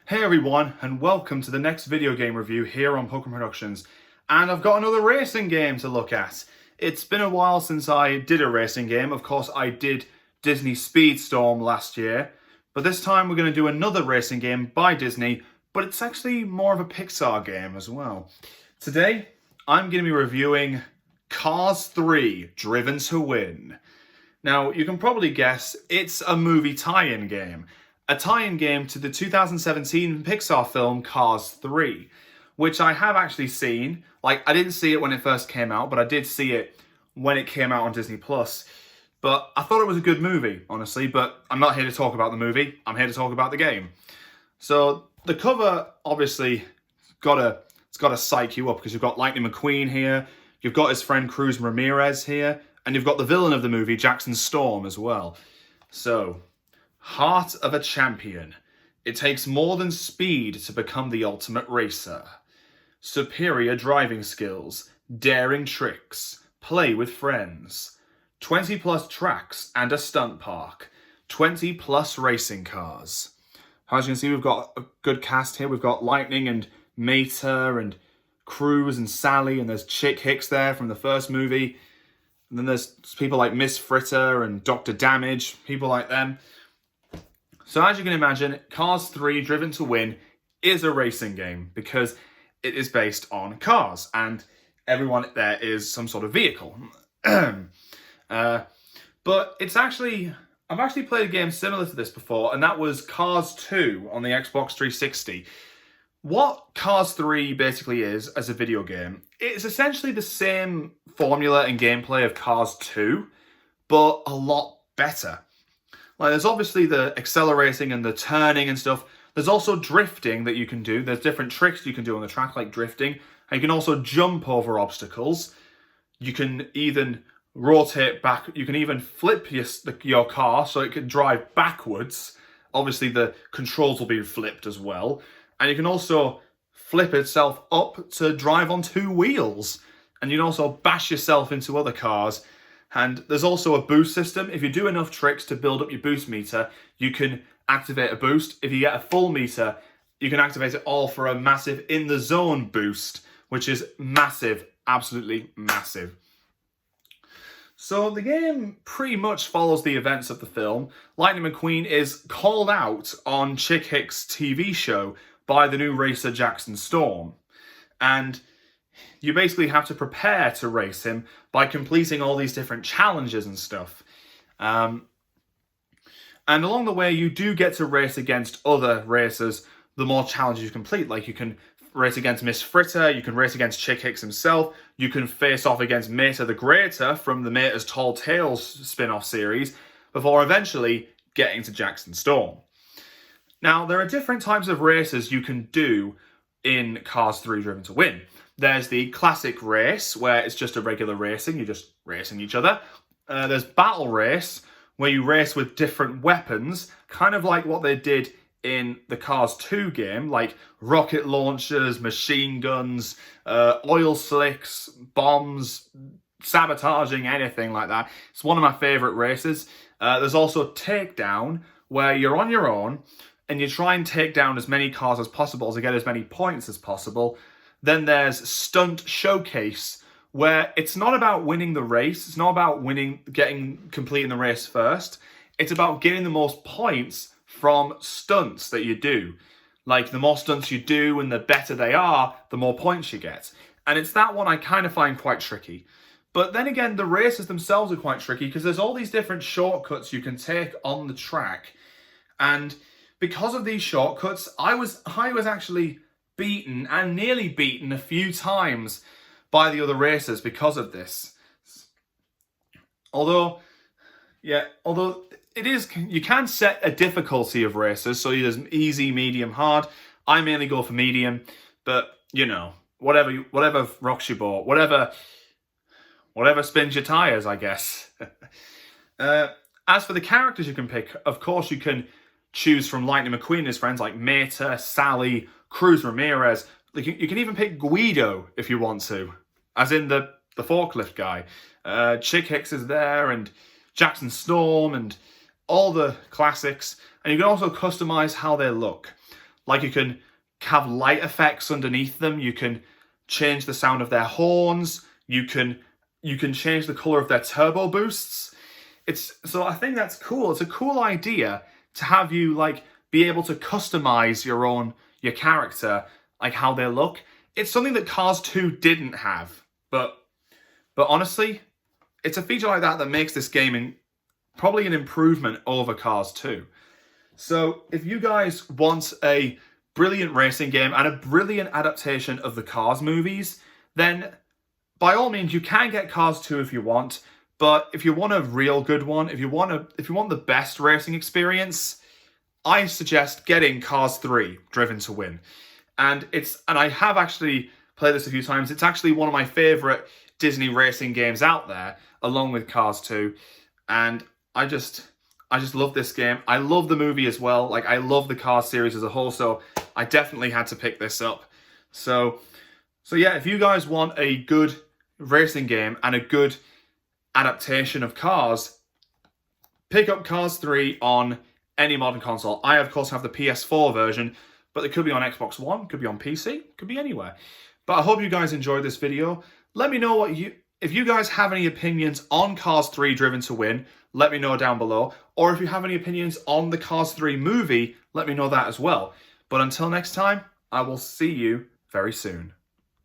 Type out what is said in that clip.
Hey everyone, and welcome to the next video game review here on Pokemon Productions. And I've got another racing game to look at. It's been a while since I did a racing game. Of course, I did Disney Speedstorm last year. But this time we're going to do another racing game by Disney, but it's actually more of a Pixar game as well. Today, I'm going to be reviewing Cars 3: Driven to Win. Now, you can probably guess it's a movie tie-in game. A tie-in game to the 2017 Pixar film Cars 3, which I have actually seen. I didn't see it when it first came out, but I did see it when it came out on Disney+. But I thought it was a good movie, honestly, but I'm not here to talk about the movie. I'm here to talk about the game. So, the cover, obviously, it's got to psych you up, because you've got Lightning McQueen here, you've got his friend Cruz Ramirez here, and you've got the villain of the movie, Jackson Storm, as well. So, Heart of a Champion. It takes more than speed to become the ultimate racer. Superior driving skills, daring tricks, play with friends. 20 plus tracks and a stunt park. 20 plus racing cars. As you can see, we've got a good cast here. We've got Lightning and Mater and Cruz and Sally, and there's Chick Hicks there from the first movie. And then there's people like Miss Fritter and Dr. Damage, people like them. So as you can imagine, Cars 3 Driven to Win is a racing game because it is based on cars and everyone there is some sort of vehicle. But it's actually, I've actually played a game similar to this before, and that was Cars 2 on the Xbox 360. What Cars 3 basically is as a video game, it's essentially the same formula and gameplay of Cars 2, but a lot better. There's obviously the accelerating and the turning and stuff. There's also drifting that you can do. There's different tricks you can do on the track, like drifting. And you can also jump over obstacles. You can even rotate back. You can even flip your car so it can drive backwards. Obviously, the controls will be flipped as well. And you can also flip itself up to drive on two wheels. And you can also bash yourself into other cars. And there's also a boost system. If you do enough tricks to build up your boost meter, you can activate a boost. If you get a full meter, you can activate it all for a massive in-the-zone boost, which is massive, absolutely massive. So the game pretty much follows the events of the film. Lightning McQueen is called out on Chick Hicks' TV show by the new racer Jackson Storm. And you basically have to prepare to race him by completing all these different challenges and stuff. And along the way, you do get to race against other racers the more challenges you complete. Like, you can race against Miss Fritter, you can race against Chick Hicks himself, you can face off against Mater the Greater from the Mater's Tall Tales spin-off series, before eventually getting to Jackson Storm. Now, there are different types of races you can do in Cars 3 Driven to Win. There's the classic race, where it's just a regular racing, you're just racing each other. There's battle race, where you race with different weapons, kind of like what they did in the Cars 2 game, like rocket launchers, machine guns, oil slicks, bombs, sabotaging, anything like that. It's one of my favourite races. There's also Takedown, where you're on your own, and you try and take down as many cars as possible to get as many points as possible. Then there's Stunt Showcase, where it's not about winning the race. It's not about completing the race first. It's about getting the most points from stunts that you do. Like, the more stunts you do and the better they are, the more points you get. And it's that one I kind of find quite tricky. But then again, the races themselves are quite tricky because there's all these different shortcuts you can take on the track. And because of these shortcuts, I was actually beaten and nearly beaten a few times by the other racers because of this. Although it is, you can set a difficulty of races, so there's easy, medium, hard. I mainly go for medium, but you know, whatever rocks your boat, whatever spins your tires, I guess. As for the characters you can pick, of course you can choose from Lightning McQueen and his friends like Mater, Sally, Cruz Ramirez. You can even pick Guido if you want to, as in the forklift guy. Chick Hicks is there, and Jackson Storm, and all the classics. And you can also customize how they look. Like you can have light effects underneath them. You can change the sound of their horns. You can change the color of their turbo boosts. So I think that's cool. It's a cool idea to have you like be able to customize your character, like how they look. It's something that Cars 2 didn't have, but honestly, it's a feature like that that makes this game probably an improvement over Cars 2. So if you guys want a brilliant racing game and a brilliant adaptation of the Cars movies, then by all means you can get Cars 2 if you want. But if you want a real good one, if you want the best racing experience, I suggest getting Cars 3 Driven to Win. And I have actually played this a few times. It's actually one of my favorite Disney racing games out there, along with Cars 2. And I just love this game. I love the movie as well. Like, I love the Cars series as a whole, so I definitely had to pick this up. So yeah, if you guys want a good racing game and a good adaptation of Cars, pick up Cars 3 on any modern console. I, of course, have the PS4 version, but it could be on Xbox One, could be on PC, could be anywhere. But I hope you guys enjoyed this video. Let me know if you guys have any opinions on Cars 3 Driven to Win, let me know down below. Or if you have any opinions on the Cars 3 movie, let me know that as well. But until next time, I will see you very soon.